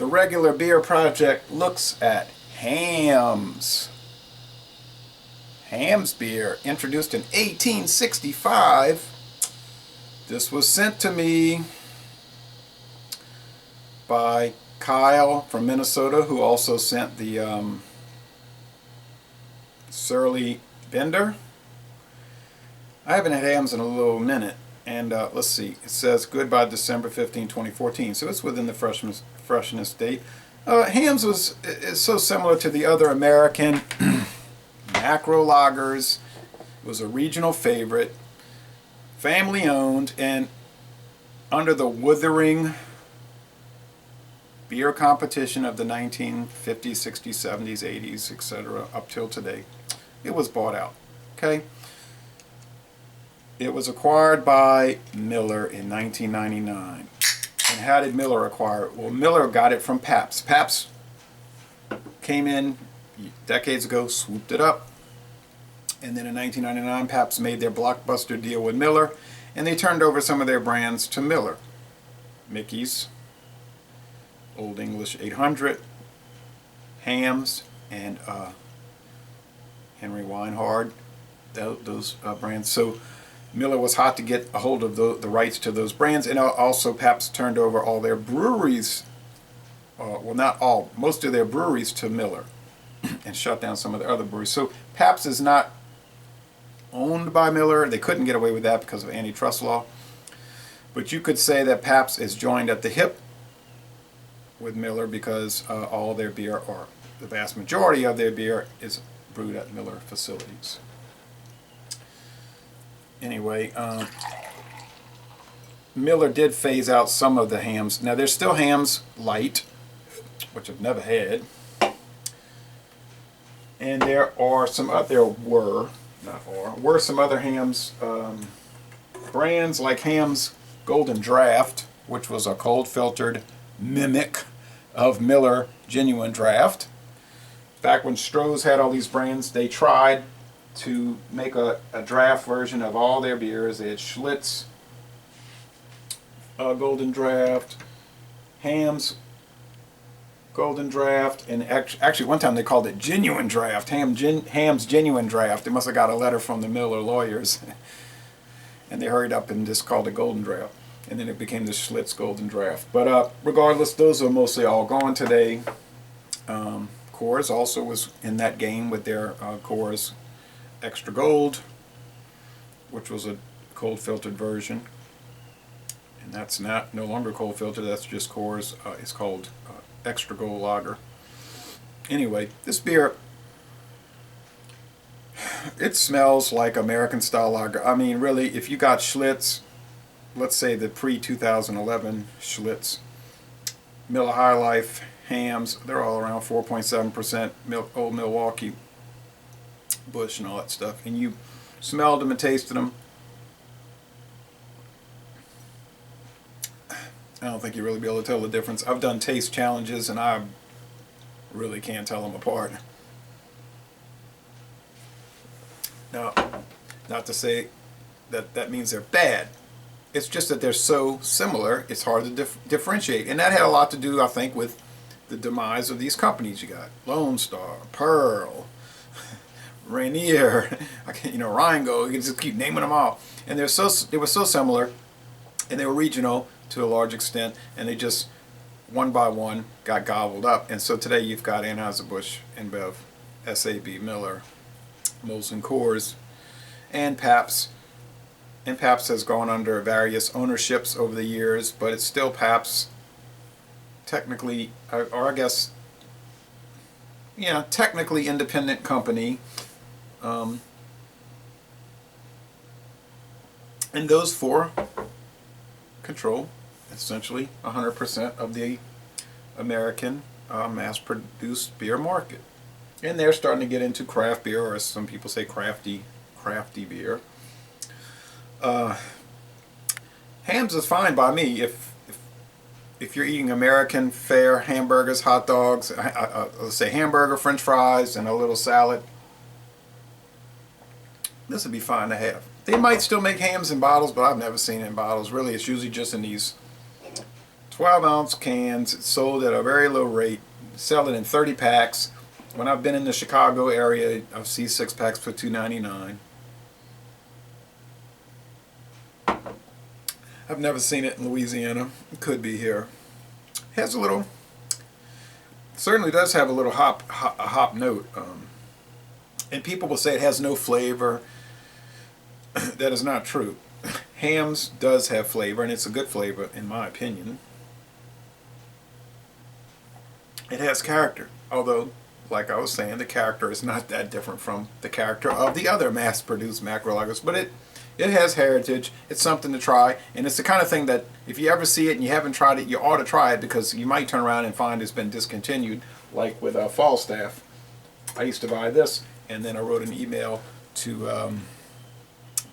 The Regular Beer Project looks at Hamm's. Hamm's beer, introduced in 1865. This was sent to me by Kyle from Minnesota, who also sent the Surly Bender. I haven't had Hamm's in a little minute, and let's see. It says good by December 15, 2014, so it's within the freshness date. Hamm's is so similar to the other American macro lagers. It was a regional favorite, family owned, and under the withering beer competition of the 1950s, 60s, 70s, 80s, etc. up till today, it was bought out. Okay. It was acquired by Miller in 1999. And how did Miller acquire it? Well, Miller got it from Pabst. Pabst came in decades ago, swooped it up. And then in 1999, Pabst made their blockbuster deal with Miller, and they turned over some of their brands to Miller. Mickey's, Old English 800, Hamm's, and Henry Weinhard, those brands. So Miller was hot to get a hold of the rights to those brands, and also Pabst turned over all their breweries, well, not all, most of their breweries to Miller, and shut down some of the other breweries. So Pabst is not owned by Miller. They couldn't get away with that because of antitrust law. But you could say that Pabst is joined at the hip with Miller because all their beer, or the vast majority of their beer, is brewed at Miller facilities. Anyway, Miller did phase out some of the Hamm's. Now there's still Hamm's Light, which I've never had, and there are some other were some other Hamm's brands, like Hamm's Golden Draft, which was a cold filtered mimic of Miller Genuine Draft. Back when Stroh's had all these brands, they tried to make a draft version of all their beers. They had Schlitz Golden Draft, Hamm's Golden Draft, and actually one time they called it Genuine Draft, Hamm's Genuine Draft. They must have got a letter from the Miller lawyers, and they hurried up and just called it Golden Draft, and then it became the Schlitz Golden Draft. But regardless, those are mostly all gone today. Coors also was in that game with their Coors Extra Gold, which was a cold filtered version, and that's no longer cold filtered. That's just Coors. It's called Extra Gold Lager. Anyway, this beer, it smells like American style lager. I mean, really, if you got Schlitz, let's say the pre-2011 Schlitz, Miller High Life, Hamm's, they're all around 4.7% Old Milwaukee, Bush, and all that stuff, and you smelled them and tasted them, I don't think you'll really be able to tell the difference. I've done taste challenges, and I really can't tell them apart. Now, not to say that that means they're bad. It's just that they're so similar, it's hard to differentiate. And that had a lot to do, I think, with the demise of these companies. You got Lone Star, Pearl, Rainier, Rheingold. You can just keep naming them all. And they were so similar, and they were regional to a large extent, and they just one by one got gobbled up. And so today you've got Anheuser-Busch InBev, SAB-Miller, Molson Coors, and Pabst. And Pabst has gone under various ownerships over the years, but it's still Pabst, technically, or I guess, technically independent company. And those four control essentially 100% of the American mass-produced beer market. And they're starting to get into craft beer, or as some people say, crafty beer. Hamm's is fine by me if you're eating American fare, hamburgers, hot dogs, let's say hamburger, french fries, and a little salad. This would be fine to have. They might still make Hamm's in bottles, but I've never seen it in bottles. Really, it's usually just in these 12-ounce cans. It's sold at a very low rate. Sell it in 30 packs. When I've been in the Chicago area, I've seen 6-packs for $2.99. I've never seen it in Louisiana. It could be here. It has a little, certainly does have a little hop note. And people will say it has no flavor. That is not true. Hamm's does have flavor, and it's a good flavor in my opinion. It has character, although, like I was saying, the character is not that different from the character of the other mass-produced macro lagers, but it has heritage. It's something to try, and it's the kind of thing that if you ever see it and you haven't tried it, you ought to try it, because you might turn around and find it's been discontinued, like with Falstaff. I used to buy this, and then I wrote an email to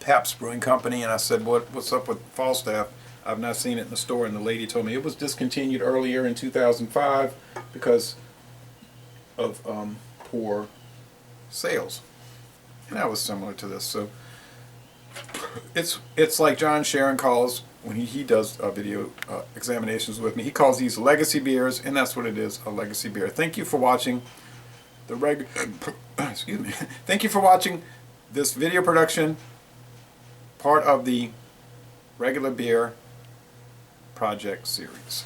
Pabst Brewing Company, and I said, what's up with Falstaff? I've not seen it in the store, and the lady told me it was discontinued earlier in 2005 because of poor sales. And that was similar to this. So it's like John Sharon calls, when he does video examinations with me, he calls these legacy beers, and that's what it is, a legacy beer. Thank you for watching excuse me. Thank you for watching this video production, part of the regular beer project series.